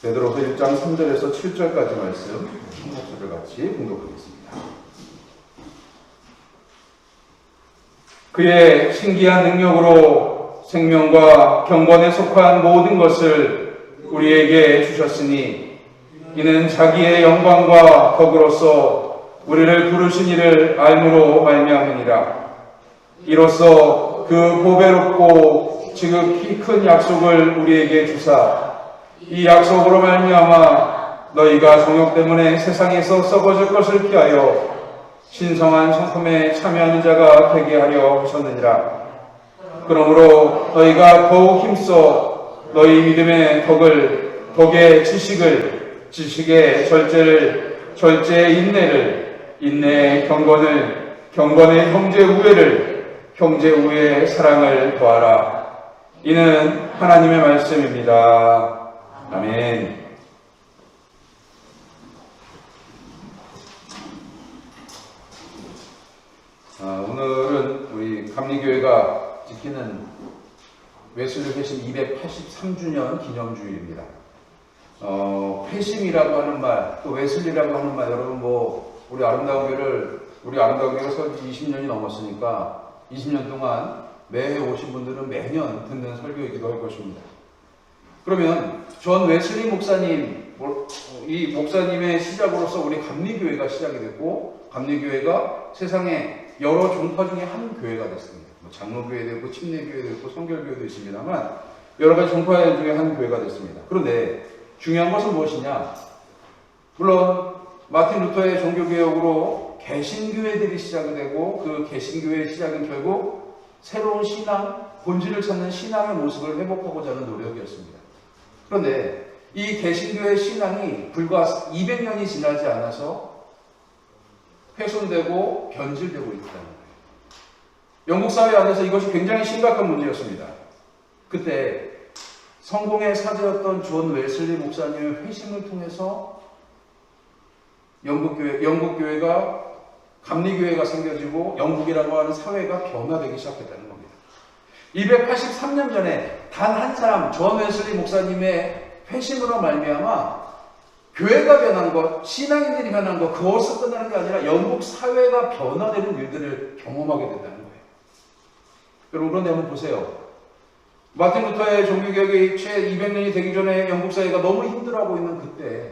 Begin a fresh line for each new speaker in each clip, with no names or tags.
베드로서 1장 3절에서 7절까지 말씀 한 목소리를 같이 봉독하겠습니다. 그의 신기한 능력으로 생명과 경건에 속한 모든 것을 우리에게 주셨으니 이는 자기의 영광과 덕으로서 우리를 부르신 이를 알므로 말미암으니라. 이로써 그 보배롭고 지극히 큰 약속을 우리에게 주사 이 약속으로 말미암아 너희가 정욕 때문에 세상에서 썩어질 것을 피하여 신성한 성품에 참여하는 자가 되게 하려 하셨느니라. 그러므로 너희가 더욱 힘써 너희 믿음의 덕을, 덕의 지식을, 지식의 절제를, 절제의 인내를, 인내의 경건을, 경건의 형제 우애를, 형제 우애의 사랑을 더하라. 이는 하나님의 말씀입니다. 아멘. 오늘은 우리 감리교회가 지키는 웨슬리 회심 283주년 기념주일입니다. 회심이라고 하는 말, 또 웨슬리라고 하는 말, 여러분 우리 아름다운 교회가 설치 20년이 넘었으니까 20년 동안 매해 오신 분들은 매년 듣는 설교이기도 할 것입니다. 그러면 존 웨슬리 목사님, 이 목사님의 시작으로서 우리 감리교회가 시작이 됐고, 감리교회가 세상에 여러 종파 중에 한 교회가 됐습니다. 장로교회도 있고, 침례교회도 있고, 성결교회도 있습니다만 여러 가지 종파 중에 한 교회가 됐습니다. 그런데 중요한 것은 무엇이냐? 물론 마틴 루터의 종교개혁으로 개신교회들이 시작이 되고, 그 개신교회의 시작은 결국 새로운 신앙, 본질을 찾는 신앙의 모습을 회복하고자 하는 노력이었습니다. 그런데 이 개신교의 신앙이 불과 200년이 지나지 않아서 훼손되고 변질되고 있다는 거예요. 영국 사회 안에서 이것이 굉장히 심각한 문제였습니다. 그때 성공의 사제였던 존 웨슬리 목사님의 회심을 통해서 영국교회가 감리교회가 생겨지고 영국이라고 하는 사회가 변화되기 시작했다는 겁니다. 283년 전에 단 한 사람 존 웨슬리 목사님의 회심으로 말미암아 교회가 변한 것, 신앙인들이 변한 것, 그것으로 끝나는 게 아니라 영국 사회가 변화되는 일들을 경험하게 된다는 거예요. 여러분, 그런데 한번 보세요. 마틴 루터의 종교개혁이 채 200년이 되기 전에 영국 사회가 너무 힘들어하고 있는 그때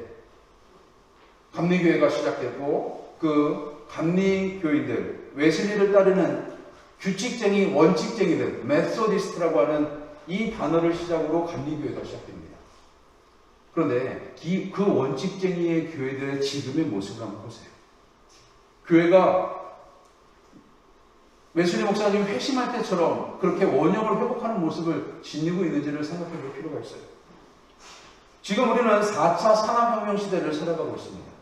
감리교회가 시작됐고, 그 감리교인들, 웨슬리를 따르는 규칙쟁이, 원칙쟁이들, 메소디스트라고 하는 이 단어를 시작으로 감리교회가 시작됩니다. 그런데 그 원칙쟁이의 교회들의 지금의 모습을 한번 보세요. 교회가 웨슬리 목사님이 회심할 때처럼 그렇게 원형을 회복하는 모습을 지니고 있는지를 생각해 볼 필요가 있어요. 지금 우리는 4차 산업혁명 시대를 살아가고 있습니다.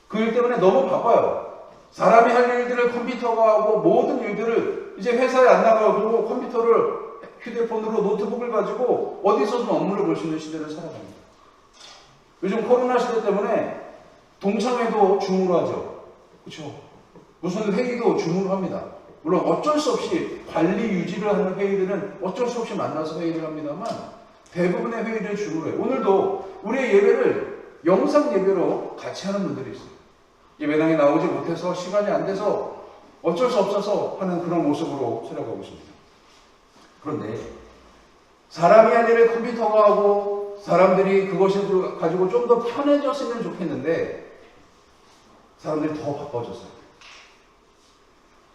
그 일 때문에 너무 바빠요. 사람이 할 일들을 컴퓨터가 하고 모든 일들을 이제 회사에 안 나가고 컴퓨터를, 휴대폰으로 노트북을 가지고 어디서든 업무를 볼 수 있는 시대를 살아갑니다. 요즘 코로나 시대 때문에 동창회도 줌으로 하죠. 그렇죠? 무슨 회의도 줌으로 합니다. 물론 어쩔 수 없이 관리 유지를 하는 회의들은 어쩔 수 없이 만나서 회의를 합니다만 대부분의 회의를 줌으로 해요. 오늘도 우리의 예배를 영상 예배로 같이 하는 분들이 있어요. 예배당에 나오지 못해서 시간이 안 돼서 어쩔 수 없어서 하는 그런 모습으로 살아가고 있습니다. 그런데 사람이 할 일을 컴퓨터가 하고 사람들이 그것을 가지고 좀 더 편해졌으면 좋겠는데 사람들이 더 바빠졌어요.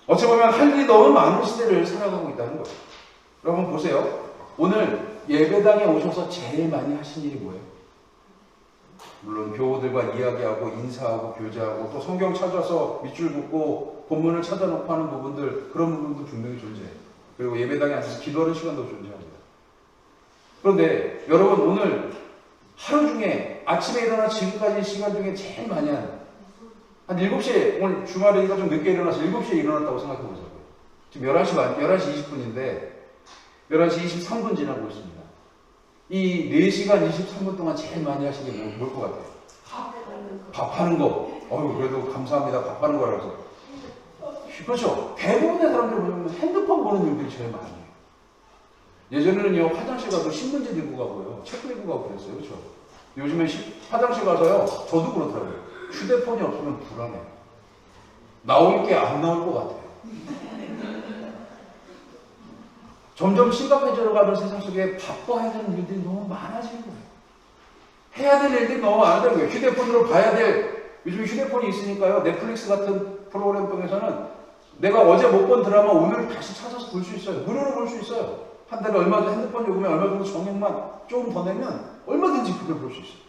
어찌 보면 할 일이 너무 많은 시대를 살아가고 있다는 거예요. 여러분 보세요. 오늘 예배당에 오셔서 제일 많이 하신 일이 뭐예요? 물론 교우들과 이야기하고 인사하고 교제하고 또 성경 찾아서 밑줄 긋고 본문을 찾아놓고 하는 부분들, 그런 부분도 분명히 존재해요. 그리고 예배당에 앉아서 기도하는 시간도 존재합니다. 그런데 여러분 오늘 하루 중에 아침에 일어나 지금까지 시간 중에 제일 많이 한 7시에, 오늘 주말이니까 좀 늦게 일어나서 7시에 일어났다고 생각해 보자고요. 지금 11시 20분인데 11시 23분 지나고 있습니다. 이 4시간 23분 동안 제일 많이 하신 게 뭘 것 같아요? 밥하는 거. 그래도 감사합니다. 밥하는 거라서. 그렇죠. 대부분의 사람들이 보면 핸드폰 보는 일들이 제일 많아요. 예전에는요, 화장실 가도 신문지 들고 가고요, 책 들고 가고 그랬어요. 그렇죠? 요즘에 화장실 가서요, 저도 그렇더라고요. 휴대폰이 없으면 불안해요. 나올 게 안 나올 것 같아요. 점점 심각해져 가는 세상 속에 바빠야 되는 일들이 너무 많아지는 거예요. 해야 될 일들이 너무 많아지는 거예요. 휴대폰으로 봐야 될, 요즘 휴대폰이 있으니까요, 넷플릭스 같은 프로그램 통해서는 내가 어제 못 본 드라마 오늘 다시 찾아서 볼 수 있어요. 무료로 볼 수 있어요. 한 달에 얼마 정도, 핸드폰 요금에 얼마 정도 정액만 조금 더 내면 얼마든지 그걸 볼 수 있어요.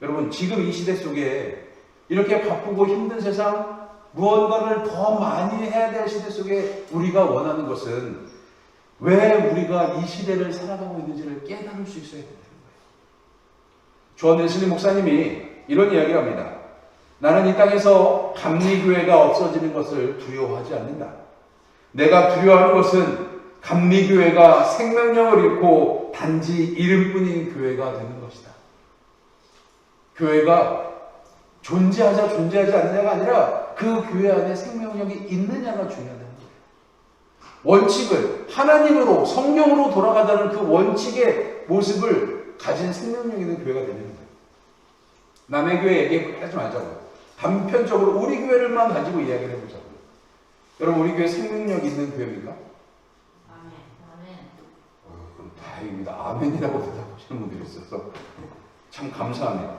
여러분, 지금 이 시대 속에 이렇게 바쁘고 힘든 세상, 무언가를 더 많이 해야 될 시대 속에 우리가 원하는 것은 왜 우리가 이 시대를 살아가고 있는지를 깨달을 수 있어야 된다는 거예요. 존 웨슬리 목사님이 이런 이야기를 합니다. 나는 이 땅에서 감리교회가 없어지는 것을 두려워하지 않는다. 내가 두려워하는 것은 감리교회가 생명력을 잃고 단지 이름뿐인 교회가 되는 것이다. 교회가 존재하지 않느냐가 아니라 그 교회 안에 생명력이 있느냐가 중요하다는 거예요. 원칙을 하나님으로, 성령으로 돌아가자는 그 원칙의 모습을 가진 생명력 있는 교회가 되는 거예요. 남의 교회 얘기하지 말자고요. 단편적으로 우리 교회를만 가지고 이야기를 해보자고요. 여러분, 우리 교회 생명력 있는 교회입니까? 그럼 다행입니다. 아멘이라고 대답하시는 분들이 있어서 참 감사합니다.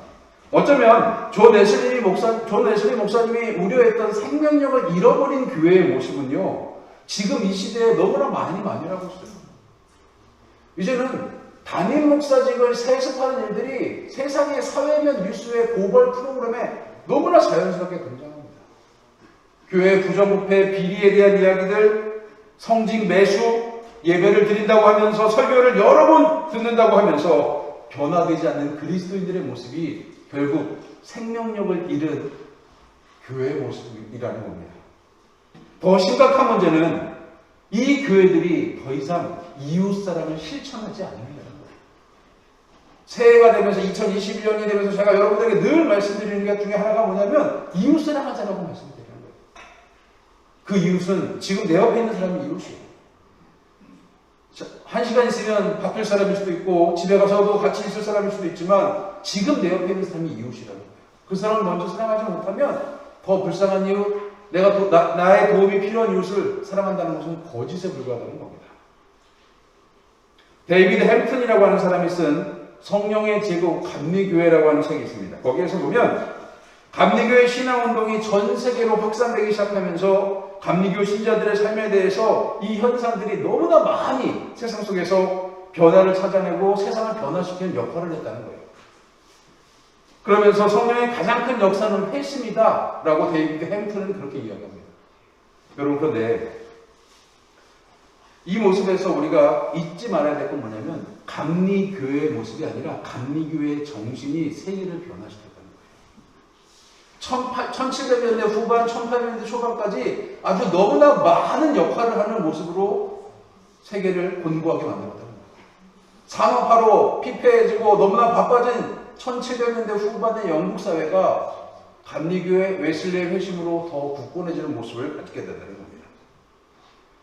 어쩌면 존 웨슬리 목사님이 우려했던 생명력을 잃어버린 교회의 모습은요, 지금 이 시대에 너무나 많이 일어나고 있어요. 이제는 담임 목사직을 세습하는 일들이 세상의 사회면 뉴스의 고발 프로그램에 너무나 자연스럽게 등장합니다. 교회 부정부패 비리에 대한 이야기들, 성직 매수, 예배를 드린다고 하면서 설교를 여러 번 듣는다고 하면서 변화되지 않는 그리스도인들의 모습이 결국 생명력을 잃은 교회의 모습이라는 겁니다. 더 심각한 문제는 이 교회들이 더 이상 이웃사랑을 실천하지 않는다는 거예요. 새해가 되면서 2021년이 되면서 제가 여러분들에게 늘 말씀드리는 것 중에 하나가 뭐냐면 이웃사랑 하자라고 말씀드리는 거예요. 그 이웃은 지금 내 옆에 있는 사람이 이웃이에요. 한 시간 있으면 바뀔 사람일 수도 있고 집에 가서도 같이 있을 사람일 수도 있지만 지금 내 옆에 있는 사람이 이웃이라는 거예요. 그 사람을 먼저 사랑하지 못하면 더 불쌍한 이웃, 나의 도움이 필요한 이웃을 사랑한다는 것은 거짓에 불과하다는 겁니다. 데이비드 햄튼이라고 하는 사람이 쓴 성령의 제국 감리교회라고 하는 책이 있습니다. 거기에서 보면 감리교회 신앙운동이 전 세계로 확산되기 시작하면서 감리교 신자들의 삶에 대해서 이 현상들이 너무나 많이 세상 속에서 변화를 찾아내고 세상을 변화시키는 역할을 했다는 거예요. 그러면서 성령의 가장 큰 역사는 회심이다 라고 데이비드 햄튼은 그렇게 이야기합니다. 여러분, 그런데 이 모습에서 우리가 잊지 말아야 될 건 뭐냐면 감리교회의 모습이 아니라 감리교회의 정신이 세계를 변화시켰다는 거예요. 1700년대 후반, 1800년대 초반까지 아주 너무나 많은 역할을 하는 모습으로 세계를 곤고하게 만들었다는 거예요. 산업화로 피폐해지고 너무나 바빠진 1700년대 후반의 영국 사회가 감리교회 웨슬리의 회심으로 더 굳건해지는 모습을 갖게 된다는 겁니다.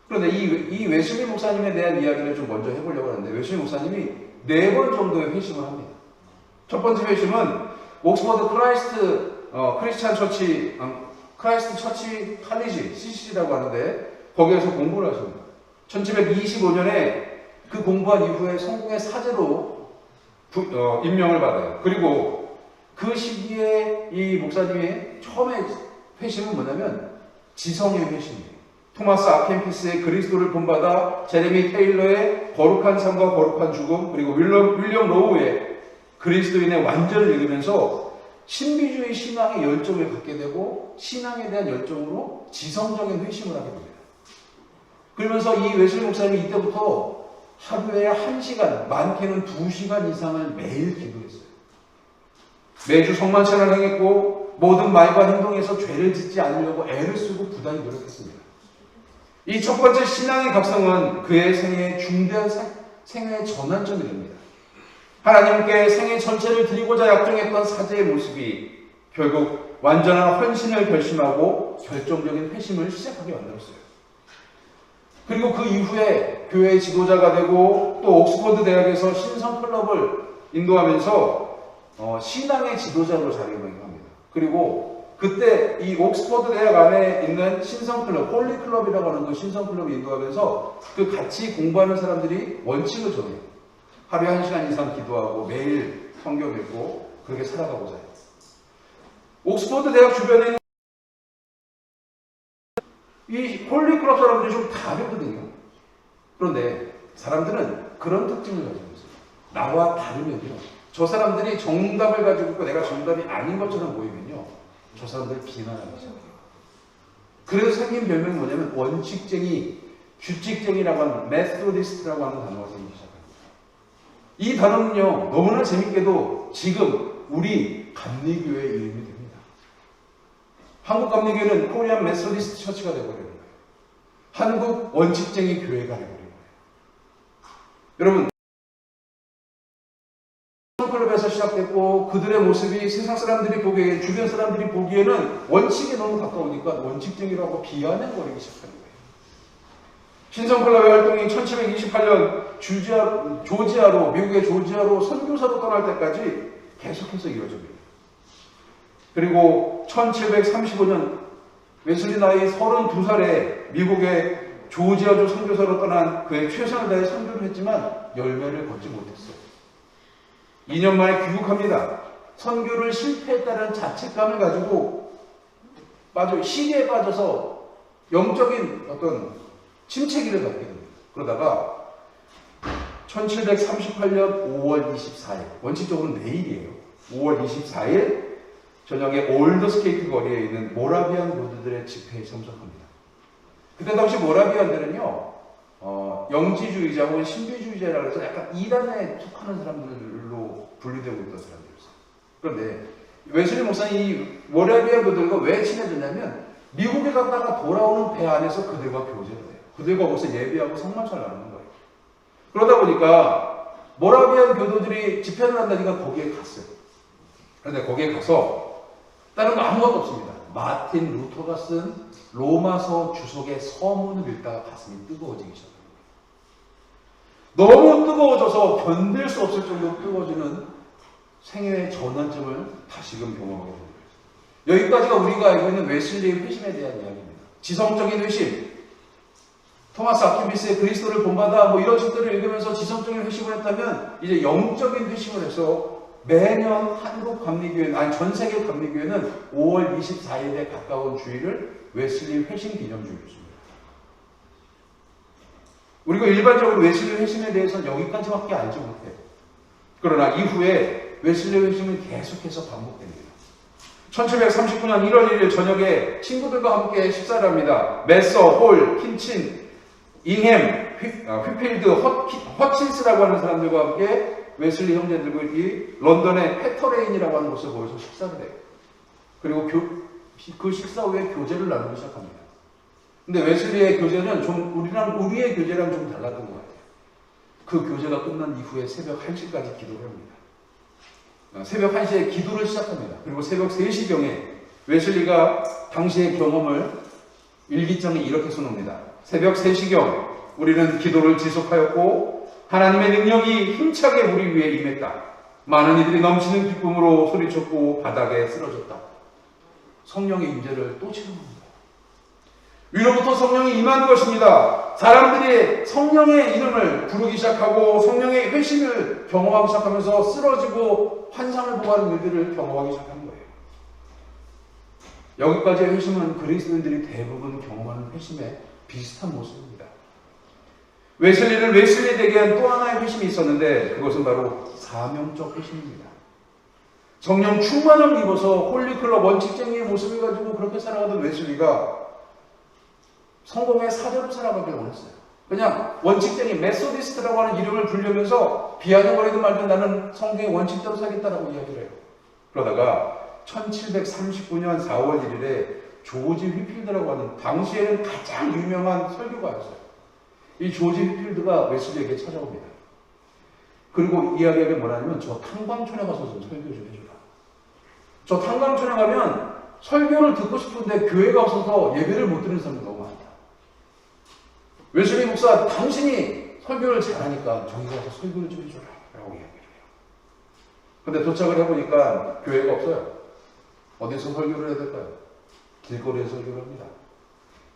그런데 이 웨슬리 목사님에 대한 이야기를 좀 먼저 해보려고 하는데 웨슬리 목사님이 4번 정도의 회심을 합니다. 첫 번째 회심은 옥스퍼드 크리스찬 처치, 크라이스트 처치 칼리지, CC라고 하는데 거기에서 공부를 하십니다. 1725년에 그 공부한 이후에 성공의 사제로 임명을 받아요. 그리고 그 시기에 이 목사님이 처음에 회심은 뭐냐면 지성의 회심이에요. 토마스 아켄피스의 그리스도를 본받아 제레미 테일러의 거룩한 삶과 거룩한 죽음, 그리고 윌리엄 로우의 그리스도인의 완전을 읽으면서 신비주의 신앙의 열정을 갖게 되고 신앙에 대한 열정으로 지성적인 회심을 하게 됩니다. 그러면서 이 웨슬리 목사님이 이때부터 하루에 1시간, 많게는 2시간 이상을 매일 기도했어요. 매주 성만찬을 행했고 모든 말과 행동에서 죄를 짓지 않으려고 애를 쓰고 부단히 노력했습니다. 이 첫 번째 신앙의 각성은 그의 생애의 중대한 생애의 전환점이 됩니다. 하나님께 생애 전체를 드리고자 약정했던 사제의 모습이 결국 완전한 헌신을 결심하고 결정적인 회심을 시작하게 만들었어요. 그리고 그 이후에 교회 지도자가 되고 또 옥스퍼드 대학에서 신성 클럽을 인도하면서 신앙의 지도자로 자리매김합니다. 그리고 그때 이 옥스퍼드 대학 안에 있는 신성 클럽, 홀리 클럽이라고 하는 그 신성 클럽을 인도하면서 그 같이 공부하는 사람들이 원칙을 정해요. 하루에 1시간 이상 기도하고 매일 성경 읽고 그렇게 살아가고자 해요. 옥스퍼드 대학 주변에 있는 이 홀리 클럽 사람들이 좀 다르거든요. 그런데 사람들은 그런 특징을 가지고 있어요. 나와 다르면요. 저 사람들이 정답을 가지고 있고 내가 정답이 아닌 것처럼 보이면요. 저 사람들 비난하기 시작해요. 그래서 생긴 별명이 뭐냐면 원칙쟁이, 규칙쟁이라고 하는 메소디스트라고 하는 단어가 생기기 시작합니다. 이 단어는요. 너무나 재밌게도 지금 우리 감리교회의 이름이 됩니다. 한국 감리교회는 코리안 메소디스트 처치가 되어버리는 거예요. 한국 원칙쟁이 교회가 되어버리는 거예요. 여러분, 클럽에서 시작됐고 그들의 모습이 세상 사람들이 보기에, 주변 사람들이 보기에는 원칙에 너무 가까우니까 원칙쟁이라고 비아냥거리기 시작하는 거예요. 신성클럽의 활동이 1728년 조지아로, 미국의 조지아로 선교사로 떠날 때까지 계속해서 이루어집니다. 그리고 1735년 웨슬리 나이 32살에 미국의 조지아주 선교사로 떠난 그의 최선을 다해 선교를 했지만 열매를 걷지 못했어요. 2년 만에 귀국합니다. 선교를 실패했다는 자책감을 가지고 시기에 빠져서 영적인 어떤 침체기를 갖게 됩니다. 그러다가 1738년 5월 24일, 원칙적으로는 내일이에요. 5월 24일 저녁에 올드 스케이트 거리에 있는 모라비안 교도들의 집회에 참석합니다. 그때 당시 모라비안들은요, 영지주의자 혹은 신비주의자라고 해서 약간 이단에 속하는 사람들로 분류되고 있던 사람들이었어요. 그런데 웨슬리 목사님 이 모라비안 교도들과 왜 친해졌냐면 미국에 갔다가 돌아오는 배 안에서 그들과 교제를 해요. 그들과 거기서 예배하고 성만찬을 나누는 거예요. 그러다 보니까 모라비안 교도들이 집회를 한다니까 거기에 갔어요. 그런데 거기에 가서 다른 거 아무것도 없습니다. 마틴 루터가 쓴 로마서 주석의 서문을 읽다가 가슴이 뜨거워지기 시작합니다. 너무 뜨거워져서 견딜 수 없을 정도로 뜨거워지는 생애의 전환점을 다시금 경험하게 됩니다. 여기까지가 우리가 알고 있는 웨슬리의 회심에 대한 이야기입니다. 지성적인 회심, 토마스 아퀴비스의 그리스도를 본받아 이런 책들을 읽으면서 지성적인 회심을 했다면 이제 영적인 회심을 해서 매년 한국 감리교회는, 아니 전 세계 감리교회는 5월 24일에 가까운 주일을 웨슬리 회심 기념주일로 줍니다. 우리가 일반적으로 웨슬리 회심에 대해서는 여기까지밖에 알지 못해요. 그러나 이후에 웨슬리 회심은 계속해서 반복됩니다. 1739년 1월 1일 저녁에 친구들과 함께 식사를 합니다. 메서, 홀, 킨친, 잉햄, 휘필드, 허친스라고 하는 사람들과 함께 웨슬리 형제들과 이 런던의 페터레인이라고 하는 곳에 모여서 식사를 해요. 그리고 그 식사 후에 교제를 나누기 시작합니다. 근데 웨슬리의 교제는 좀 우리의 교제랑 좀 달랐던 것 같아요. 그 교제가 끝난 이후에 새벽 1시까지 기도를 합니다. 새벽 1시에 기도를 시작합니다. 그리고 새벽 3시경에 웨슬리가 당시의 경험을 일기장에 이렇게 써놓습니다. 새벽 3시경 우리는 기도를 지속하였고 하나님의 능력이 힘차게 우리 위에 임했다. 많은 이들이 넘치는 기쁨으로 소리쳤고 바닥에 쓰러졌다. 성령의 임재를 또 체험합니다. 위로부터 성령이 임하는 것입니다. 사람들이 성령의 이름을 부르기 시작하고 성령의 회심을 경험하기 시작하면서 쓰러지고 환상을 보고 하는 일들을 경험하기 시작하는 거예요. 여기까지의 회심은 그리스도인들이 대부분 경험하는 회심의 비슷한 모습입니다. 웨슬리를 웨슬리 되게 한 또 하나의 회심이 있었는데 그것은 바로 사명적 회심입니다. 성령 충만을 입어서 홀리클럽 원칙쟁이의 모습을 가지고 그렇게 살아가던 웨슬리가 성공의 사자로 살아가길 원했어요. 그냥 원칙쟁이 메소디스트라고 하는 이름을 불리면서 비아냥거리든 말든 나는 성경의 원칙대로 살겠다라고 이야기를 해요. 그러다가 1739년 4월 1일에 조지 휘필드라고 하는 당시에는 가장 유명한 설교가였어요. 이 조지 휘필드가 웨슬리에게 찾아옵니다. 그리고 이야기하게 뭐라냐면 저 탄광촌에 가서 좀 설교 좀 해주라. 저 탄광촌에 가면 설교를 듣고 싶은데 교회가 없어서 예배를 못 드리는 사람이 너무 많다. 웨슬리 목사, 당신이 설교를 잘하니까 저기 가서 설교를 좀 해줘라 라고 이야기해요. 근데 도착을 해보니까 교회가 없어요. 어디서 설교를 해야 될까요? 길거리에서 설교를 합니다.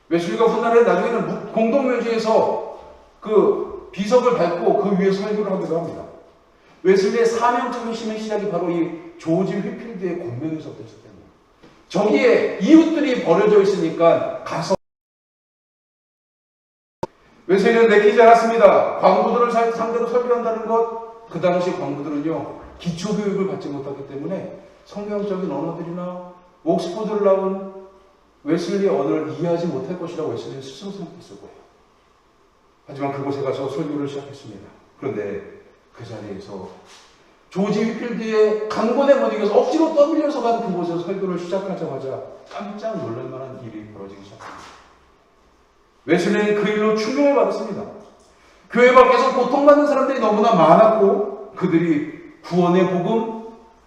웨슬리가 훗날에 나중에는 공동묘지에서 그 비석을 밟고 그 위에 설교를 하기도 합니다. 웨슬리의 사명적인 심의 시작이 바로 이 조지 휘필드의 공명에서부터 있었기 때문에 저기에 이웃들이 버려져 있으니까 가서 웨슬리는 내키지 않았습니다. 광부들을 상대로 설교한다는 것, 그 당시 광부들은요 기초교육을 받지 못했기 때문에 성경적인 언어들이나 옥스퍼드를 나온 웨슬리의 언어를 이해하지 못할 것이라고 웨슬리는 스스로 생각했을 거예요. 하지만 그곳에 가서 설교를 시작했습니다. 그런데 그 자리에서 조지 휘필드의 강권에 못 이겨서 억지로 떠밀려서 간 그곳에서 설교를 시작하자마자 깜짝 놀랄 만한 일이 벌어지기 시작합니다. 웨슬리는 그 일로 충격을 받았습니다. 교회 밖에서 고통받는 사람들이 너무나 많았고 그들이 구원의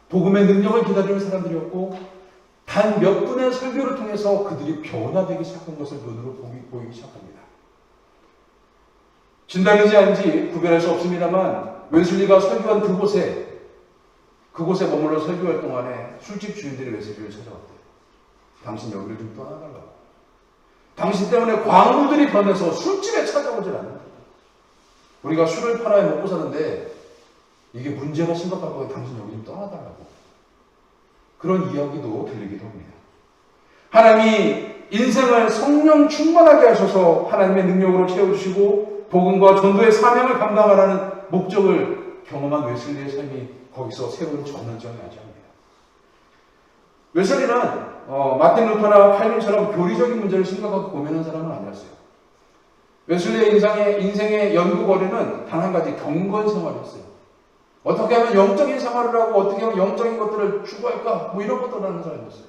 복음의 능력을 기다리는 사람들이었고 단 몇 분의 설교를 통해서 그들이 변화되기 시작한 것을 눈으로 보이기 시작합니다. 진담이지 아닌지 구별할 수 없습니다만 웨슬리가 설교한 그곳에 머물러 설교할 동안에 술집 주인들이 웨슬리를 찾아왔대요. 당신 여기를 좀 떠나달라고. 당신 때문에 광부들이 변해서 술집에 찾아오질 않는다. 우리가 술을 팔아야 먹고 사는데 이게 문제가 심각한 거에 당신 여기 좀 떠나달라고. 그런 이야기도 들리기도 합니다. 하나님이 인생을 성령 충만하게 하셔서 하나님의 능력으로 채워주시고 복음과 전도의 사명을 감당하라는 목적을 경험한 웨슬리의 삶이 거기서 새로운 전환점이 맞이합니다. 웨슬리는 마틴 루터나 칼빈처럼 교리적인 문제를 심각하게 고민하는 사람은 아니었어요. 웨슬리의 인생의 연구거리는 단 한 가지 경건 생활이었어요. 어떻게 하면 영적인 생활을 하고 어떻게 하면 영적인 것들을 추구할까 뭐 이런 것들을 하는 사람이었어요.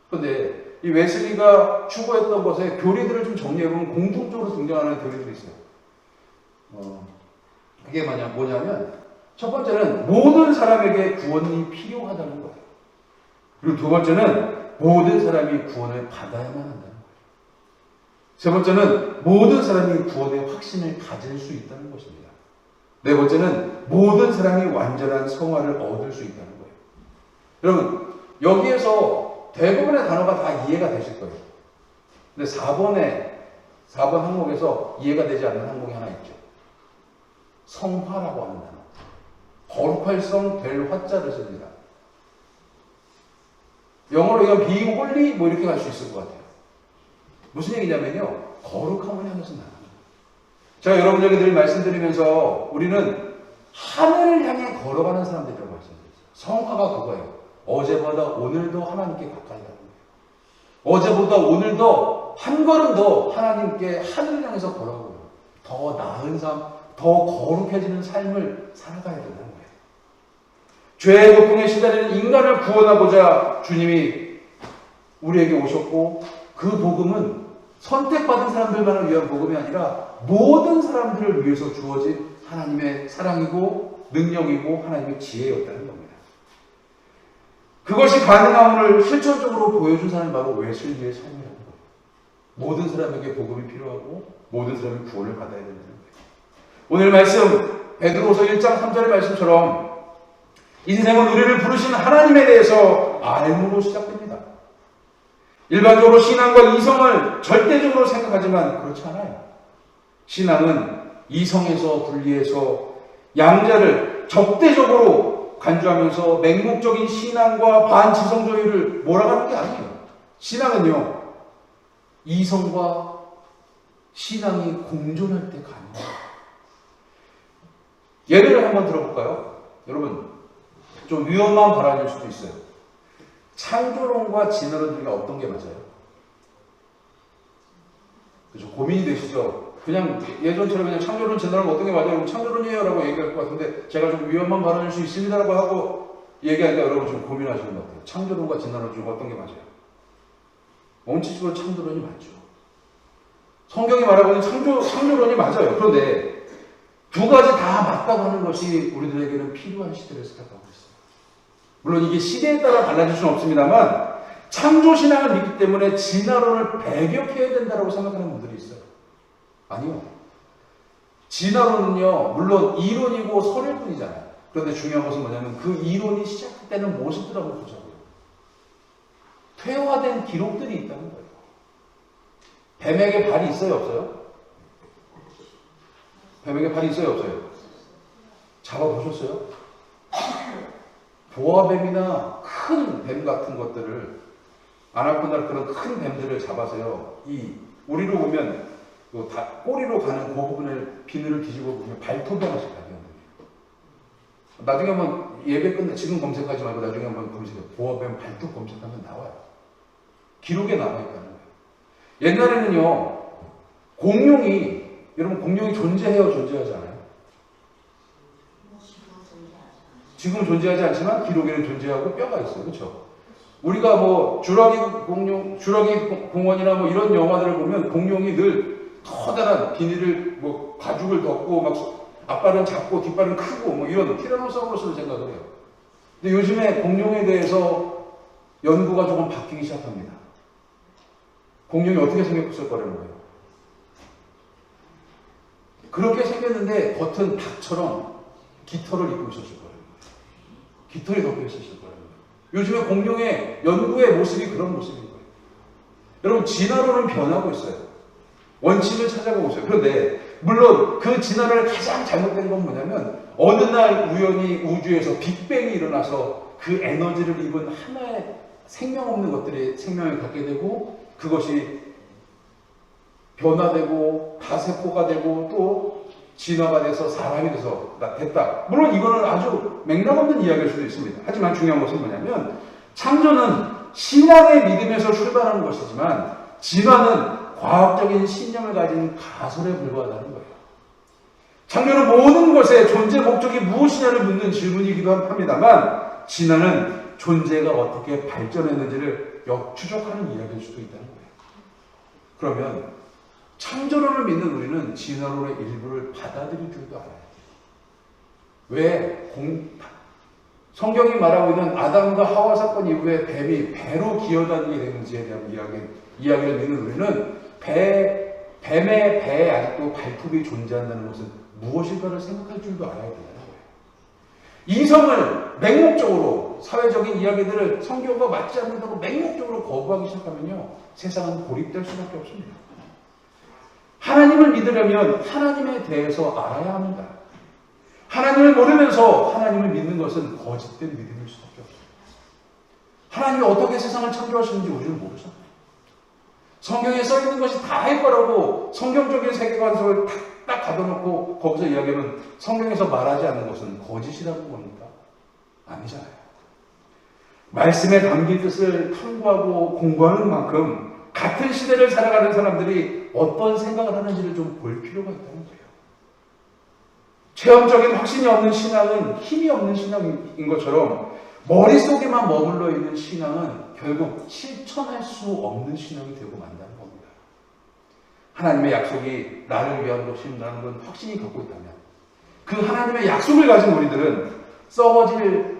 그런데 이 웨슬리가 추구했던 것에 교리들을 좀 정리해보면 공통적으로 등장하는 교리들이 있어요. 그게 뭐냐면 첫 번째는 모든 사람에게 구원이 필요하다는 거예요. 그리고 두 번째는 모든 사람이 구원을 받아야만 한다는 거예요. 세 번째는 모든 사람이 구원의 확신을 가질 수 있다는 것입니다. 네 번째는 모든 사람이 완전한 성화를 얻을 수 있다는 거예요. 여러분 여기에서 대부분의 단어가 다 이해가 되실 거예요. 근데 4번 항목에서 이해가 되지 않는 항목이 하나 있죠. 성화라고 하는 단어. 거룩할 성 될 화자를 씁니다. 영어로 이건 being holy 뭐 이렇게 갈 수 있을 것 같아요. 무슨 얘기냐면요. 거룩함을 향해서 나가는 거예요. 제가 여러분에게 늘 말씀드리면서 우리는 하늘을 향해 걸어가는 사람들이라고 말씀드렸어요. 성화가 그거예요. 어제보다 오늘도 하나님께 가까이 가는 거예요. 어제보다 오늘도 한 걸음 더 하나님께 하늘을 향해서 걸어가고요. 더 나은 삶, 더 거룩해지는 삶을 살아가야 된다는 거예요. 죄의 고통에 시달리는 인간을 구원하고자 주님이 우리에게 오셨고 그 복음은 선택받은 사람들만을 위한 복음이 아니라 모든 사람들을 위해서 주어진 하나님의 사랑이고 능력이고 하나님의 지혜였다는 겁니다. 그것이 가능함을 실천적으로 보여준 사람이 바로 웨슬리의 삶이라는 거예요. 모든 사람에게 복음이 필요하고 모든 사람이 구원을 받아야 된다는 거예요. 오늘 말씀 베드로서 1장 3절의 말씀처럼 인생은 우리를 부르신 하나님에 대해서 알므로 시작됩니다. 일반적으로 신앙과 이성을 절대적으로 생각하지만 그렇지 않아요. 신앙은 이성에서 분리해서 양자를 적대적으로 간주하면서 맹목적인 신앙과 반지성주의를 몰아가는 게 아니에요. 신앙은요, 이성과 신앙이 공존할 때 가능해요. 예를 한번 들어볼까요? 여러분, 좀 위험한 발언일 수도 있어요. 창조론과 진화론 중에 어떤 게 맞아요? 그죠? 고민이 되시죠? 그냥 예전처럼 그냥 창조론, 진화론 어떤 게 맞아요? 그럼 창조론이에요 라고 얘기할 것 같은데 제가 좀 위험한 발언일 수 있습니다 라고 하고 얘기하니까 여러분 좀 고민하시는 것 같아요. 창조론과 진화론 중에 어떤 게 맞아요? 원칙적으로 창조론이 맞죠. 성경이 말하고 있는 창조론이 맞아요. 그런데 두 가지 다 맞다고 하는 것이 우리들에게는 필요한 시대를 생각하고 있어요. 물론 이게 시대에 따라 달라질 수는 없습니다만 창조신앙을 믿기 때문에 진화론을 배격해야 된다고 생각하는 분들이 있어요. 아니요. 진화론은요, 물론 이론이고 설일 뿐이잖아요. 그런데 중요한 것은 뭐냐면 그 이론이 시작되는 모습들 한번 보자고요. 퇴화된 기록들이 있다는 거예요. 뱀에게 발이 있어요, 없어요? 뱀에게 발이 있어요, 없어요? 잡아보셨어요? 보아뱀이나 큰 뱀 같은 것들을, 아나콘다 그런 큰 뱀들을 잡아서요, 우리로 보면 꼬리로 가는 그 부분을 비늘을 뒤집어 보면 발톱이 하나씩 나요. 나중에 한번 예배 끝나, 지금 검색하지 말고 나중에 한번 검색해요. 보아뱀 발톱 검색하면 나와요. 기록에 나와 있다는 거예요. 옛날에는요, 공룡이, 여러분 공룡이 존재해요, 존재하지 않아요? 지금은 존재하지 않지만 기록에는 존재하고 뼈가 있어요. 그렇죠? 우리가 뭐 주라기 공원이나 뭐 이런 영화들을 보면 공룡이 늘 커다란 비닐을 뭐 가죽을 덮고 막 앞발은 작고 뒷발은 크고 뭐 이런 티라노사우루스를 생각을 해요. 근데 요즘에 공룡에 대해서 연구가 조금 바뀌기 시작합니다. 공룡이 어떻게 생겼을 거라는 거예요. 그렇게 생겼는데 겉은 닭처럼 깃털을 입고 있었을 거예요. 깃털이 덮여 있었을 거예요. 요즘에 공룡의 연구의 모습이 그런 모습인 거예요. 여러분, 진화론은 변하고 있어요. 원칙을 찾아가고 있어요. 그런데 물론 그 진화론의 가장 잘못된 건 뭐냐면 어느 날 우연히 우주에서 빅뱅이 일어나서 그 에너지를 입은 하나의 생명 없는 것들이 생명을 갖게 되고 그것이 변화되고 다세포가 되고 또 진화가 돼서 사람이 돼서 됐다. 물론 이거는 아주 맥락 없는 이야기일 수도 있습니다. 하지만 중요한 것은 뭐냐면 창조는 신앙의 믿음에서 출발하는 것이지만 진화는 과학적인 신념을 가진 가설에 불과하다는 거예요. 창조는 모든 것의 존재 목적이 무엇이냐를 묻는 질문이기도 합니다만 진화는 존재가 어떻게 발전했는지를 역추적하는 이야기일 수도 있다는 거예요. 그러면 창조론을 믿는 우리는 진화론의 일부를 받아들일 줄도 알아야 돼요. 왜? 성경이 말하고 있는 아담과 하와 사건 이후에 뱀이 배로 기어다니게 되는지에 대한 이야기를 믿는 우리는 뱀의 배에 아직도 발톱이 존재한다는 것은 무엇일까를 생각할 줄도 알아야 된다는 거예요. 이성을 맹목적으로 사회적인 이야기들을 성경과 맞지 않는다고 맹목적으로 거부하기 시작하면요, 세상은 고립될 수밖에 없습니다. 하나님을 믿으려면 하나님에 대해서 알아야 합니다. 하나님을 모르면서 하나님을 믿는 것은 거짓된 믿음일 수밖에 없습니다. 하나님이 어떻게 세상을 창조하시는지 우리는 모르잖아요. 성경에 써있는 것이 다 할 거라고 성경적인 세계관 속을 딱 가둬놓고 거기서 이야기하면 성경에서 말하지 않는 것은 거짓이라는 겁니까? 아니잖아요. 말씀에 담긴 뜻을 탐구하고 공부하는 만큼 같은 시대를 살아가는 사람들이 어떤 생각을 하는지를 좀 볼 필요가 있다는 거예요. 체험적인 확신이 없는 신앙은 힘이 없는 신앙인 것처럼 머릿속에만 머물러 있는 신앙은 결국 실천할 수 없는 신앙이 되고 만다는 겁니다. 하나님의 약속이 나를 위한 것이라는 건 확신이 갖고 있다면 그 하나님의 약속을 가진 우리들은 썩어질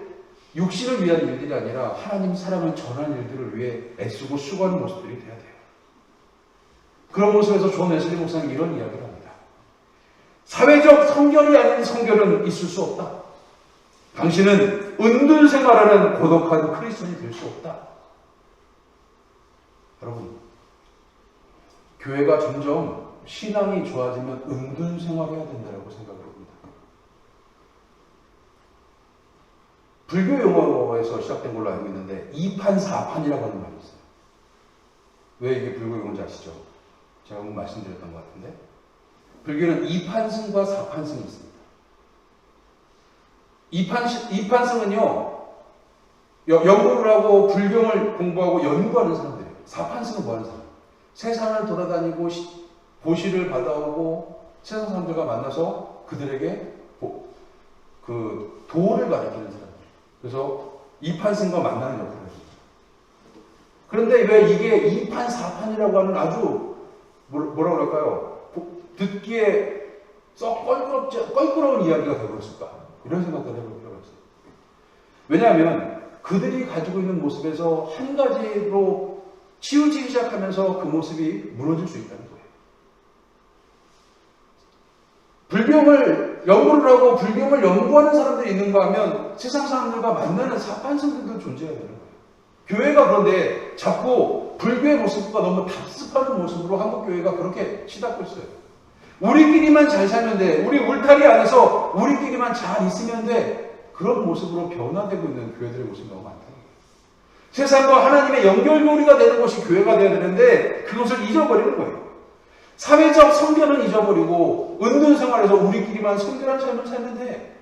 육신을 위한 일들이 아니라 하나님 사랑을 전하는 일들을 위해 애쓰고 수고하는 모습들이 돼야 돼요. 그런 모습에서 존 웨슬리 목사는 이런 이야기를 합니다. 사회적 성결이 아닌 성결은 있을 수 없다. 당신은 은둔 생활하는 고독한 크리스천이 될 수 없다. 여러분, 교회가 점점 신앙이 좋아지면 은둔 생활해야 된다고 생각을 합니다. 불교 용어에서 시작된 걸로 알고 있는데 2판 4판이라고 하는 말이 있어요. 왜 이게 불교 용어인지 아시죠? 제가 한번 말씀드렸던 것 같은데 불교는 2판승과 4판승이 있습니다. 2판승은요 연구를 하고 불경을 공부하고 연구하는 사람들이에요. 4판승은 뭐 하는 사람? 세상을 돌아다니고 보시를 받아오고 세상 사람들과 만나서 그들에게 그 도를 가르치는 사람들. 그래서 2판승과 만나는 역할을 합니다. 그런데 왜 이게 2판 4판이라고 하는 아주 뭐라 그럴까요? 듣기에 썩 껄끄러운 이야기가 되어버렸을까? 이런 생각도 해볼 필요가 있어요. 왜냐하면 그들이 가지고 있는 모습에서 한 가지로 치우치기 시작하면서 그 모습이 무너질 수 있다는 거예요. 불교를 연구를 하고 불교를 연구하는 사람들이 있는가 하면 세상 사람들과 만나는 사판성들도 존재해야 되는 거예요. 교회가 그런데 자꾸 불교의 모습과 너무 답습하는 모습으로 한국교회가 그렇게 치닫고 있어요. 우리끼리만 잘 살면 돼. 우리 울타리 안에서 우리끼리만 잘 있으면 돼. 그런 모습으로 변화되고 있는 교회들의 모습이 너무 많다. 세상과 하나님의 연결고리가 되는 것이 교회가 되어야 되는데 그것을 잊어버리는 거예요. 사회적 성결은 잊어버리고 은둔생활에서 우리끼리만 성결한 삶을 살면 돼.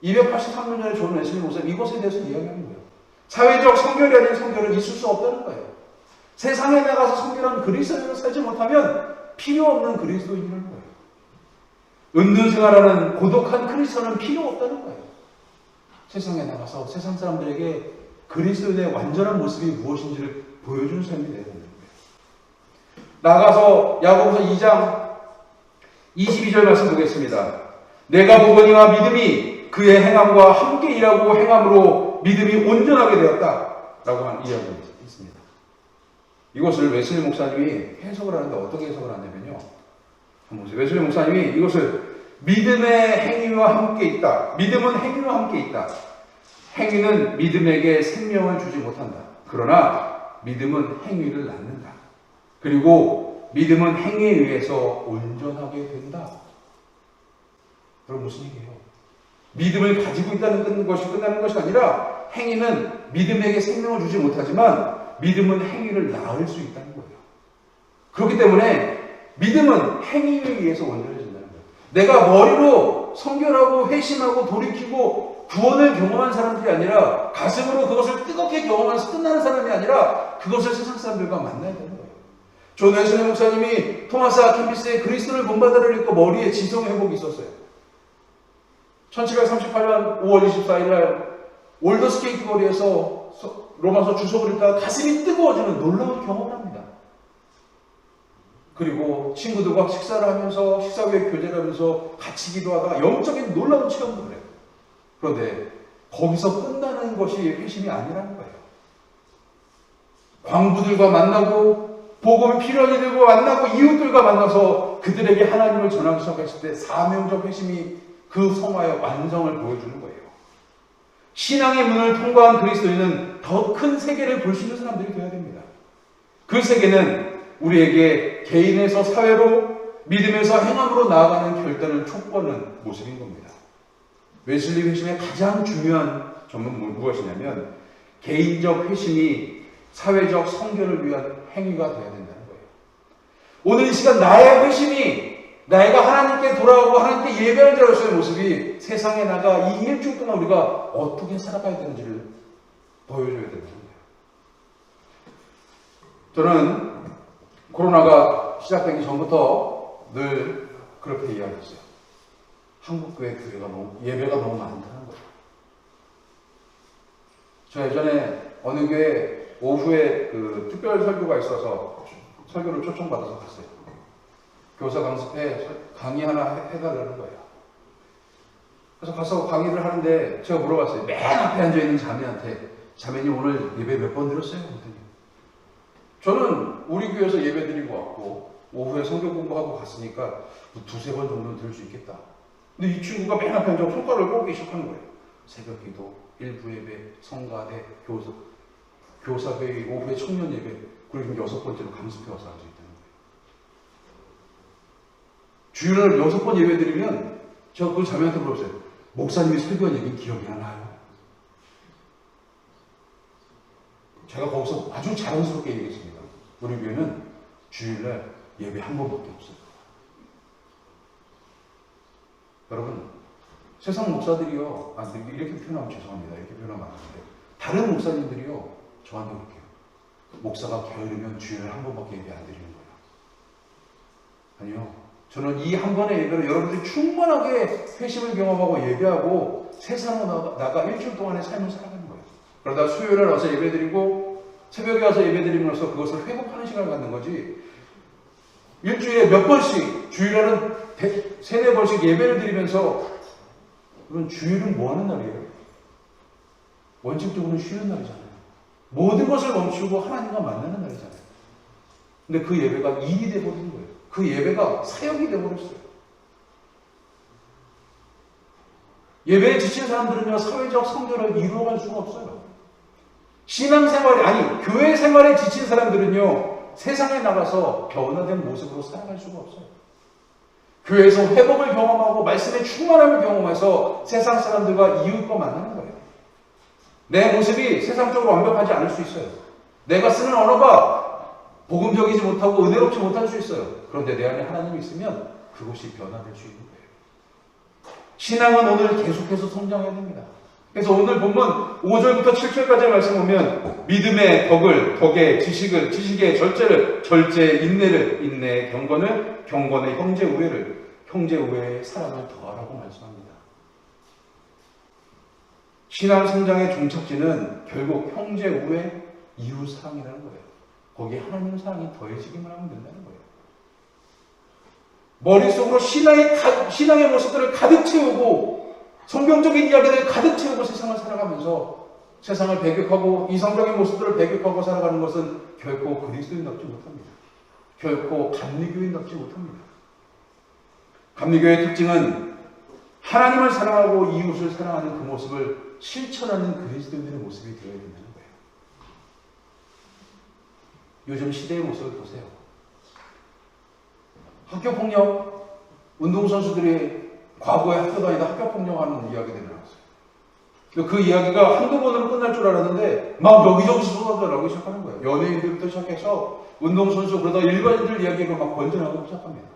283년 전에 존 웨슬리 목사님 이것에 대해서 이야기하는 거예요. 사회적 성결이 아닌 성결은 있을 수 없다는 거예요. 세상에 나가서 성결한 그리스도인으로 살지 못하면 필요 없는 그리스도인이라는 거예요. 은둔생활하는 고독한 크리스천은 필요 없다는 거예요. 세상에 나가서 세상 사람들에게 그리스도인의 완전한 모습이 무엇인지를 보여주는 삶이 되어야 된다는 거예요. 나가서 야고보서 2장 22절 말씀 보겠습니다. 내가 보거니와 믿음이 그의 행함과 함께 일하고 행함으로 믿음이 온전하게 되었다 라고 하는 이야기가 있습니다. 이것을 웨슬리 목사님이 해석을 하는데 어떻게 해석을 하냐면요, 웨슬리 목사님이 이것을 믿음의 행위와 함께 있다. 믿음은 행위와 함께 있다. 행위는 믿음에게 생명을 주지 못한다. 그러나 믿음은 행위를 낳는다. 그리고 믿음은 행위에 의해서 온전하게 된다. 그럼 무슨 얘기예요? 믿음을 가지고 있다는 것이 끝나는 것이 아니라 행위는 믿음에게 생명을 주지 못하지만 믿음은 행위를 낳을 수 있다는 거예요. 그렇기 때문에 믿음은 행위에 의해서 온전해진다는 거예요. 내가 머리로 성결하고 회심하고 돌이키고 구원을 경험한 사람들이 아니라 가슴으로 그것을 뜨겁게 경험해서 끝나는 사람이 아니라 그것을 세상 사람들과 만나야 되는 거예요. 존 웨슬리 목사님이 토마스 아킨비스의 그리스도를 본받아를 읽고 머리에 지성 회복이 있었어요. 1738년 5월 24일 날 올더스케이트 거리에서 로마서 주석을 읽다가 가슴이 뜨거워지는 놀라운 경험을 합니다. 그리고 친구들과 식사를 하면서 식사 후에 교제를 하면서 같이 기도하다가 영적인 놀라운 체험도 해요. 그런데 거기서 끝나는 것이 회심이 아니라는 거예요. 광부들과 만나고 복음이 필요한 이들과 만나고 이웃들과 만나서 그들에게 하나님을 전하기 시작했을 때 사명적 회심이 그 성화의 완성을 보여주는 거예요. 신앙의 문을 통과한 그리스도인은 더 큰 세계를 볼 수 있는 사람들이 되어야 됩니다. 그 세계는 우리에게 개인에서 사회로, 믿음에서 행함으로 나아가는 결단을 촉구하는 모습인 겁니다. 웨슬리 회심의 가장 중요한 점은 무엇이냐면 개인적 회심이 사회적 성결을 위한 행위가 되어야 된다는 거예요. 오늘 이 시간 나의 회심이 내가 하나님께 돌아오고 하나님께 예배하는 자로서의 모습이 세상에 나가 이 일주일 동안 우리가 어떻게 살아가야 되는지를 보여줘야 되는 거예요. 저는 코로나가 시작되기 전부터 늘 그렇게 이야기했어요. 한국교회 예배가 너무 많다는 거예요. 저 예전에 어느 교회 오후에 특별 설교가 있어서 설교를 초청받아서 갔어요. 교사 강습회 강의 하나 해달라는 거예요. 그래서 가서 강의를 하는데 제가 물어봤어요. 맨 앞에 앉아있는 자매한테, 자매님 오늘 예배 몇 번 드렸어요? 그랬더니 저는 우리 교회에서 예배 드리고 왔고 오후에 성경 공부하고 갔으니까 두세 번 정도는 들을 수 있겠다. 근데 이 친구가 맨 앞에 앉아 손가락을 꼽기 시작하는 거예요. 새벽 기도, 일부 예배, 성가대, 교사회의, 오후에 청년 예배, 그리고 지금 6번째로 강습회 와서 앉아있다는 거예요. 주일날 6번 예배 드리면 제가 그 자매한테 물어봤어요. 목사님이 설교한 얘기 기억이 안 나요? 제가 거기서 아주 자연스럽게 얘기했습니다. 우리 교회는 주일날 예배 한 번밖에 없어요. 여러분, 세상 목사들이요, 이렇게 표현하면 죄송합니다. 이렇게 표현하면 안 되는데, 다른 목사님들이요, 저한테 그렇게 해요. 목사가 게으르면 주일날 한 번밖에 예배 안 드리는 거예요. 아니요. 저는 이 한 번의 예배로 여러분들이 충분하게 회심을 경험하고 예배하고 세상으로 나가 일주일 동안의 삶을 살아가는 거예요. 그러다 수요일에 와서 예배드리고 새벽에 와서 예배드리면서 그것을 회복하는 시간을 갖는 거지. 일주일에 몇 번씩, 주일에는 3-4번씩 예배를 드리면서, 그럼 주일은 뭐 하는 날이에요? 원칙적으로는 쉬는 날이잖아요. 모든 것을 멈추고 하나님과 만나는 날이잖아요. 근데 그 예배가 일이 돼버리는 거예요. 그 예배가 사역이 되어버렸어요. 예배에 지친 사람들은요, 사회적 성결을 이루어갈 수가 없어요. 신앙생활이, 아니, 교회 생활에 지친 사람들은요, 세상에 나가서 변화된 모습으로 살아갈 수가 없어요. 교회에서 회복을 경험하고 말씀의 충만함을 경험해서 세상 사람들과 이웃과 만나는 거예요. 내 모습이 세상적으로 완벽하지 않을 수 있어요. 내가 쓰는 언어가 복음적이지 못하고 은혜롭지 못할 수 있어요. 그런데 내 안에 하나님이 있으면 그것이 변화될 수 있는 거예요. 신앙은 오늘 계속해서 성장해야 됩니다. 그래서 오늘 본문 5절부터 7절까지 말씀 보면 믿음의 덕의 지식의 절제의 인내를, 인내의 경건을, 경건의 형제 우애를, 형제 우애의 사랑을 더하라고 말씀합니다. 신앙 성장의 종착지는 결국 형제 우애, 이웃 사랑이라는 거예요. 거기에 하나님 사랑이 더해지기만 하면 된다는 거예요. 머릿속으로 신앙의 모습들을 가득 채우고 성경적인 이야기들을 가득 채우고 세상을 살아가면서 세상을 배격하고 이성적인 모습들을 배격하고 살아가는 것은 결코 그리스도인답지 못합니다. 결코 감리교인답지 못합니다. 감리교의 특징은 하나님을 사랑하고 이웃을 사랑하는 그 모습을 실천하는 그리스도인들의 모습이 되어야 된다는 거예요. 요즘 시대의 모습을 보세요. 학교폭력, 운동선수들이 과거에 학교 다니다 학교폭력하는 이야기들이 나왔어요. 그 이야기가 한두 번으로 끝날 줄 알았는데 막 여기저기서 쏟아져 나오기 시작하는 거예요. 연예인들부터 시작해서 운동선수, 그러다 일반인들 이야기가 막 번져나가기 시작합니다.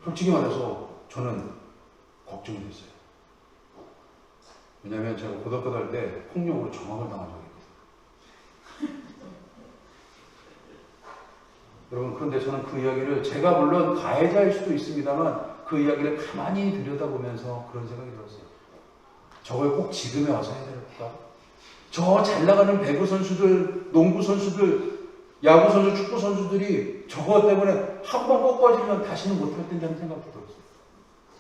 솔직히 말해서 저는 걱정이 됐어요. 왜냐하면 제가 고등학교 다닐 때 폭력으로 정학을 당한 적이 있거든요. 여러분, 그런데 저는 그 이야기를, 제가 물론 가해자일 수도 있습니다만 그 이야기를 가만히 들여다보면서 그런 생각이 들었어요. 저걸 꼭 지금에 와서 해야 될까? 저 잘 나가는 배구 선수들, 농구 선수들, 야구 선수, 축구 선수들이 저거 때문에 한 번 꺾어지면 다시는 못할 텐다는 생각도 들었어요.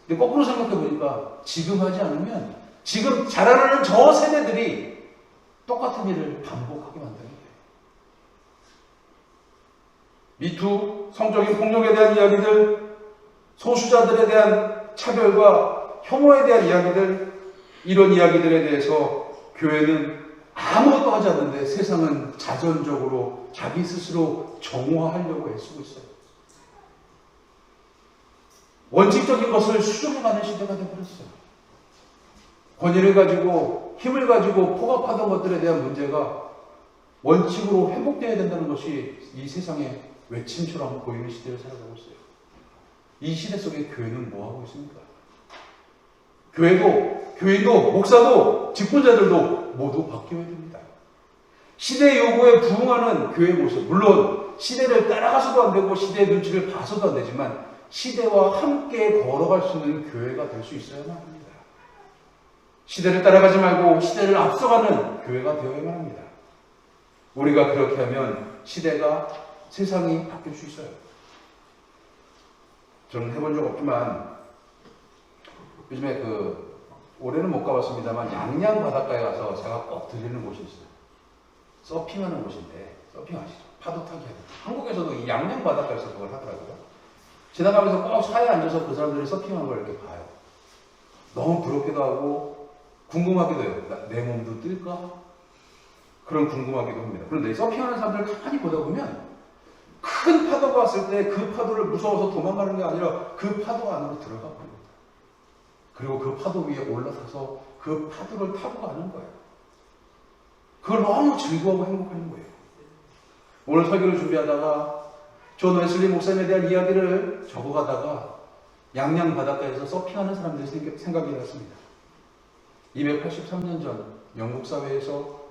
근데 거꾸로 생각해 보니까 지금 하지 않으면 지금 자라나는 저 세대들이 똑같은 일을 반복하게 만드는 거예요. 미투, 성적인 폭력에 대한 이야기들, 소수자들에 대한 차별과 혐오에 대한 이야기들, 이런 이야기들에 대해서 교회는 아무것도 하지 않는데 세상은 자전적으로 자기 스스로 정화하려고 애쓰고 있어요. 원칙적인 것을 수정해가는 시대가 되어버렸어요. 권위를 가지고 힘을 가지고 포갑하던 것들에 대한 문제가 원칙으로 회복되어야 된다는 것이 이 세상의 외침처럼 보이는 시대를 살아가고 있어요. 이 시대 속에 교회는 뭐하고 있습니까? 교회도, 목사도, 직분자들도 모두 바뀌어야 됩니다. 시대의 요구에 부응하는 교회의 모습, 물론 시대를 따라가서도 안 되고 시대의 눈치를 봐서도 안 되지만 시대와 함께 걸어갈 수 있는 교회가 될 수 있어야만 합니다. 시대를 따라가지 말고 시대를 앞서가는 교회가 되어야만 합니다. 우리가 그렇게 하면 시대가, 세상이 바뀔 수 있어요. 저는 해본 적 없지만 요즘에 올해는 못 가봤습니다만 양양 바닷가에 가서 제가 꼭 들리는 곳이 있어요. 서핑하는 곳인데, 서핑 아시죠? 파도 타기 하는. 한국에서도 이 양양 바닷가에서 그걸 하더라고요. 지나가면서 꼭 차에 앉아서 그 사람들이 서핑하는 걸 이렇게 봐요. 너무 부럽기도 하고 궁금하기도 해요. 내 몸도 뜰까? 그런 궁금하기도 합니다. 그런데 서핑하는 사람들을 가만히 보다 보면 큰 파도가 왔을 때 그 파도를 무서워서 도망가는 게 아니라 그 파도 안으로 들어가 버립니다. 그리고 그 파도 위에 올라서서 그 파도를 타고 가는 거예요. 그걸 너무 즐거워하고 행복한 거예요. 오늘 설교를 준비하다가 존 웨슬리 목사님에 대한 이야기를 적어가다가 양양 바닷가에서 서핑하는 사람들이 생각이 났습니다. 283년 전 영국 사회에서,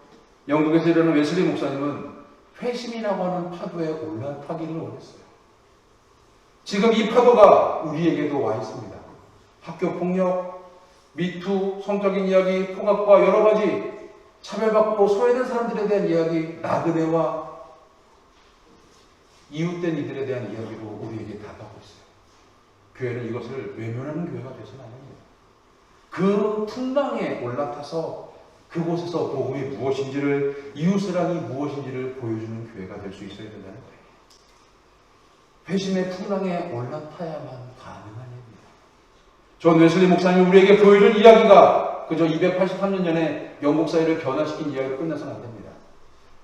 영국에서 일어난 웨슬리 목사님은 회심이라고 하는 파도에 올라타기를 원했어요. 지금 이 파도가 우리에게도 와 있습니다. 학교 폭력, 미투, 성적인 이야기, 폭악과 여러 가지 차별받고 소외된 사람들에 대한 이야기, 나그네와 이웃된 이들에 대한 이야기로 우리에게 다가오고 있어요. 교회는 이것을 외면하는 교회가 되서는 안 됩니다. 그 풍랑에 올라타서 그곳에서 복음이 무엇인지를, 이웃사랑이 무엇인지를 보여주는 교회가 될 수 있어야 된다는 거예요. 회심의 풍랑에 올라타야만 가능한 일입니다. 존 웨슬리 목사님이 우리에게 보여준 이야기가 그저 283년 전에 영국 사회를 변화시킨 이야기로 끝나서는 안 됩니다.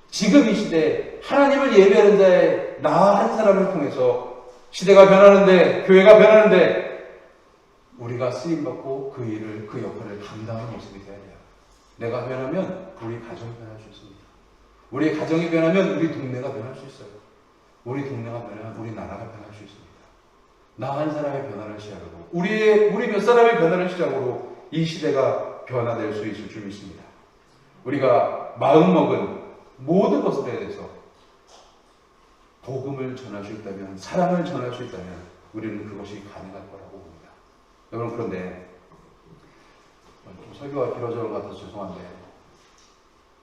지금 이 시대에 하나님을 예배하는 자의 나 한 사람을 통해서 시대가 변하는데, 교회가 변하는데 우리가 쓰임받고 그 일을, 그 역할을 감당하는 모습이 되어야 돼요. 내가 변하면 우리 가정이 변할 수 있습니다. 우리 가정이 변하면 우리 동네가 변할 수 있어요. 우리 동네가 변하면 우리 나라가 변할 수 있습니다. 나 한 사람의 변화를 시작으로, 우리 몇 사람의 변화를 시작으로 이 시대가 변화될 수 있을 줄 믿습니다. 우리가 마음먹은 모든 것에 대해서 복음을 전할 수 있다면, 사랑을 전할 수 있다면 우리는 그것이 가능할 거라고 봅니다. 여러분, 그런데 좀 설교가 길어져서 같아서 죄송한데,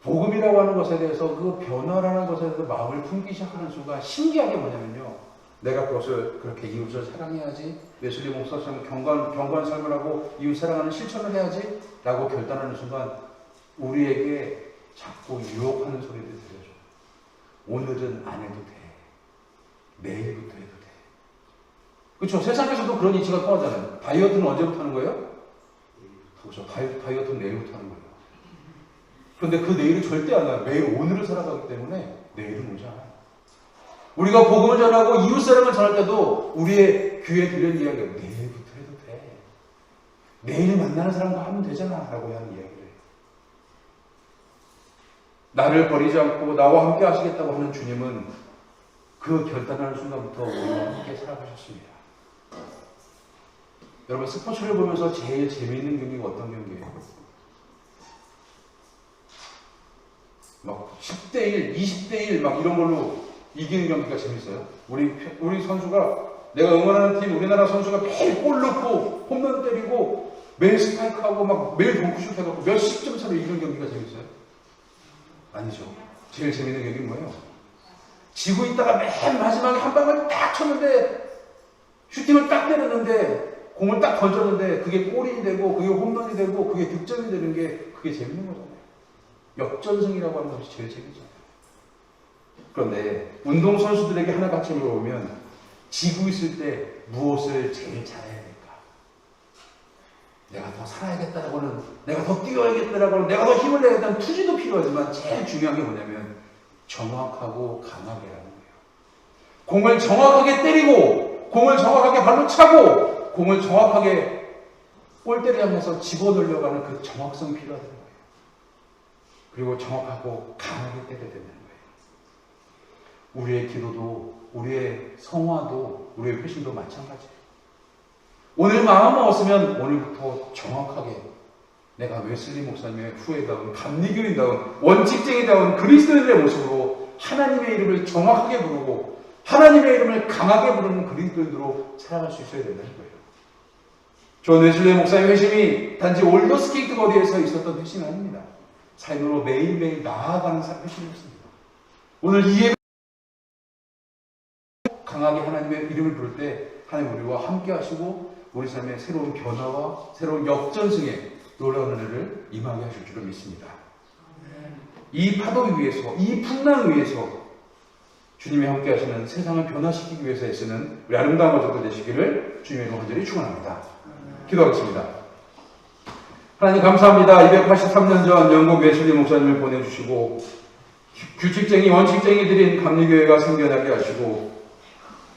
복음이라고 하는 것에 대해서, 그 변화라는 것에 대해서 마음을 품기 시작하는 순간 신기한 게 뭐냐면요, 내가 그것을 그렇게 이웃을 사랑해야지, 웨슬리 목사처럼 경건한 삶을 하고 이웃 사랑하는 실천을 해야지 라고 결단하는 순간 우리에게 자꾸 유혹하는 소리를 들려줘요. 오늘은 안 해도 돼. 내일부터 해도 돼. 그렇죠? 세상에서도 그런 이치가 통하잖아요. 다이어트는 언제부터 하는 거예요? 그렇죠. 다이어트는 내일부터 하는 거예요. 그런데 그 내일이 절대 안 와요. 매일 오늘을 살아가기 때문에 내일은 오지 않아요. 우리가 복음을 전하고 이웃사랑을 전할 때도 우리의 귀에 들리는 이야기가 내일부터 해도 돼. 내일 만나는 사람과 하면 되잖아 라고 하는 이야기를 해요. 나를 버리지 않고 나와 함께 하시겠다고 하는 주님은 그 결단하는 순간부터 우리와 함께 살아가셨습니다. 여러분, 스포츠를 보면서 제일 재미있는 경기가 어떤 경기예요? 막 10대1, 20대1 막 이런 걸로 이기는 경기가 재밌어요. 우리 선수가, 내가 응원하는 팀, 우리나라 선수가 매일 골 넣고 홈런 때리고 매일 스파이크하고 막 매일 덩크슛 해갖고 몇십 점 차로 이기는 경기가 재밌어요? 아니죠. 제일 재밌는 경기는 뭐예요? 지고 있다가 맨 마지막에 한 방을 딱 쳤는데, 슈팅을 딱 때렸는데, 공을 딱 던졌는데 그게 골이 되고 그게 홈런이 되고 그게 득점이 되는 게, 그게 재밌는 거잖아요. 역전승이라고 하는 것이 제일 재밌잖아요. 그런데 운동선수들에게 하나같이 물어보면 지고 있을 때 무엇을 제일 잘해야 될까? 내가 더 살아야겠다라고는, 내가 더 뛰어야겠다라고는, 내가 더 힘을 내야겠다는 투지도 필요하지만 제일 중요한 게 뭐냐면 정확하고 강하게 하는 거예요. 공을 정확하게 때리고, 공을 정확하게 발로 차고, 공을 정확하게 골대를 향해서 집어넣으려고 하는 그 정확성이 필요하다는 거예요. 그리고 정확하고 강하게 때려야 된다는 거예요. 우리의 기도도, 우리의 성화도, 우리의 회심도 마찬가지예요. 오늘 마음 먹었으면 오늘부터 정확하게 내가 웨슬리 목사님의 후예다운, 감리교인다운, 원칙쟁이다운 그리스도인의 모습으로 하나님의 이름을 정확하게 부르고 하나님의 이름을 강하게 부르는 그리스도인으로 살아갈 수 있어야 된다는 거예요. 존 웨슬리 목사의 회심이 단지 올더스케이트 거리에서 있었던 회심이 아닙니다. 삶으로 매일매일 나아가는 회심이었습니다. 오늘 이 예배 강하게 하나님의 이름을 부를 때 하나님 우리와 함께 하시고 우리 삶의 새로운 변화와 새로운 역전승에 놀라운 은혜를 임하게 하실 줄을 믿습니다. 이 파도 위에서, 이 풍랑 위에서 주님이 함께 하시는 세상을 변화시키기 위해서 애쓰는 우리 아름다운 가족들 되시기를 주님의 이름으로 간절히 축원합니다. 기도하겠습니다. 하나님 감사합니다. 283년 전 영국 웨슬리 목사님을 보내주시고 규칙쟁이, 원칙쟁이들인 감리교회가 생겨나게 하시고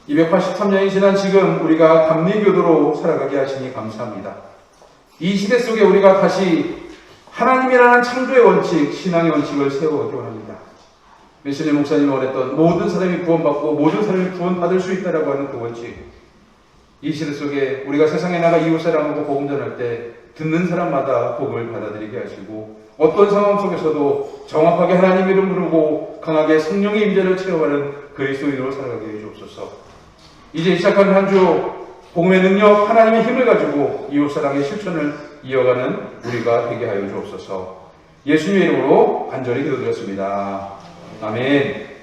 283년이 지난 지금 우리가 감리교도로 살아가게 하시니 감사합니다. 이 시대 속에 우리가 다시 하나님이라는 창조의 원칙, 신앙의 원칙을 세워가기 원합니다. 웨슬리 목사님이 원했던 모든 사람이 구원받고 모든 사람이 구원받을 수 있다라고 하는 그 원칙, 이 시대 속에 우리가 세상에 나가 이웃사랑하고 복음 전할 때 듣는 사람마다 복음을 받아들이게 하시고 어떤 상황 속에서도 정확하게 하나님 이름 부르고 강하게 성령의 임재를 체험하는 그리스도인으로 살아가게 해 주옵소서. 이제 시작한 한 주 복음의 능력, 하나님의 힘을 가지고 이웃사랑의 실천을 이어가는 우리가 되게 하여 주옵소서. 예수님의 이름으로 간절히 기도드렸습니다. 아멘.